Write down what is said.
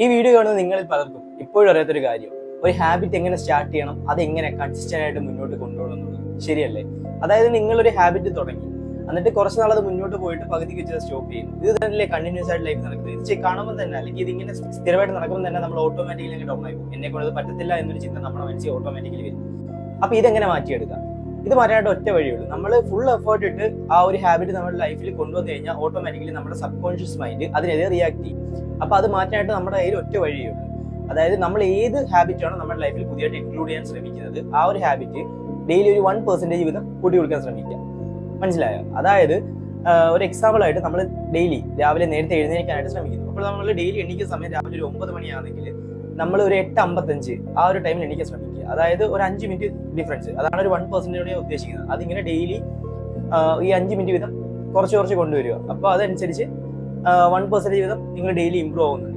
ഈ വീഡിയോ കാണുന്ന നിങ്ങളിൽ പലർക്കും ഇപ്പോഴും അറിയാത്തൊരു കാര്യം, ഒരു ഹാബിറ്റ് എങ്ങനെ സ്റ്റാർട്ട് ചെയ്യണം, അത് എങ്ങനെ കൺസിസ്റ്റന്റ് ആയിട്ട് മുന്നോട്ട് കൊണ്ടുപോകണം എന്നുള്ളത്. ശരിയല്ലേ? അതായത് നിങ്ങളൊരു ഹാബിറ്റ് തുടങ്ങി, എന്നിട്ട് കുറച്ച് നാൾ അത് മുന്നോട്ട് പോയിട്ട് പകുതിക്ക് വെച്ച് സ്റ്റോപ്പ് ചെയ്യുന്നു. ഇത് തന്നെ കണ്ടിന്യൂസ് ആയിട്ട് ലൈഫ് നടക്കുന്നത്. ഇത് കാണുമ്പോൾ തന്നെ, അല്ലെങ്കിൽ ഇതിങ്ങനെ സ്ഥിരമായിട്ട് നടക്കുമ്പോൾ തന്നെ നമ്മൾ ഓട്ടോമാറ്റിക്കലി ഡൗൺ ആയി പോകും. എന്നെ കൊണ്ട് ഇത് പറ്റത്തില്ല എന്നൊരു ചിന്ത നമ്മുടെ മനസ്സിൽ ഓട്ടോമാറ്റിക്കലി വരും. അപ്പൊ ഇതെങ്ങനെ മാറ്റിയെടുക്കാം? ഇത് മാറ്റാനായിട്ട് ഒറ്റ വഴിയുള്ളൂ. നമ്മൾ ഫുൾ എഫേർട്ട് ഇട്ട് ആ ഒരു ഹാബിറ്റ് നമ്മുടെ ലൈഫിൽ കൊണ്ടുവന്നു കഴിഞ്ഞാൽ ഓട്ടോമാറ്റിക്കലി നമ്മുടെ സബ് കോൺഷ്യസ് മൈൻഡ് അതിനെതിരെ റിയാക്ട് ചെയ്യും. അപ്പൊ അത് മാറ്റാനായിട്ട് നമ്മുടെ കയ്യിൽ ഒറ്റ വഴിയുള്ളൂ. അതായത് നമ്മൾ ഏത് ഹാബിറ്റാണോ നമ്മുടെ ലൈഫിൽ പുതിയതായിട്ട് ഇൻക്ലൂഡ് ചെയ്യാൻ ശ്രമിക്കുന്നത്, ആ ഒരു ഹാബിറ്റ് ഡെയിലി ഒരു 1% വീതം കൂട്ടി കൊടുക്കാൻ ശ്രമിക്കുക. മനസ്സിലായോ? അതായത് ഒരു എക്സാമ്പിൾ ആയിട്ട് നമ്മൾ ഡെയിലി രാവിലെ നേരത്തെ എഴുന്നേൽക്കാനായിട്ട് ശ്രമിക്കുന്നു. അപ്പോൾ നമ്മൾ ഡെയിലി എണീക്കുന്ന സമയം രാവിലെ ഒരു 9 മണിയാണെങ്കിൽ നമ്മൾ ഒരു 8:55 ആ ഒരു ടൈമിൽ എണീക്കാൻ ശ്രമിക്കുക. അതായത് ഒരു 5 മിനിറ്റ് ഡിഫറൻസ്, അതാണ് ഒരു 1% ഉദ്ദേശിക്കുന്നത്. അതിങ്ങനെ ഡെയിലി ഈ 5 മിനിറ്റ് വീതം കുറച്ച് കൊണ്ടുവരിക. അപ്പോൾ അതനുസരിച്ച് 1% വീതം നിങ്ങൾ ഡെയിലി ഇമ്പ്രൂവ് ആവുന്നുണ്ട്.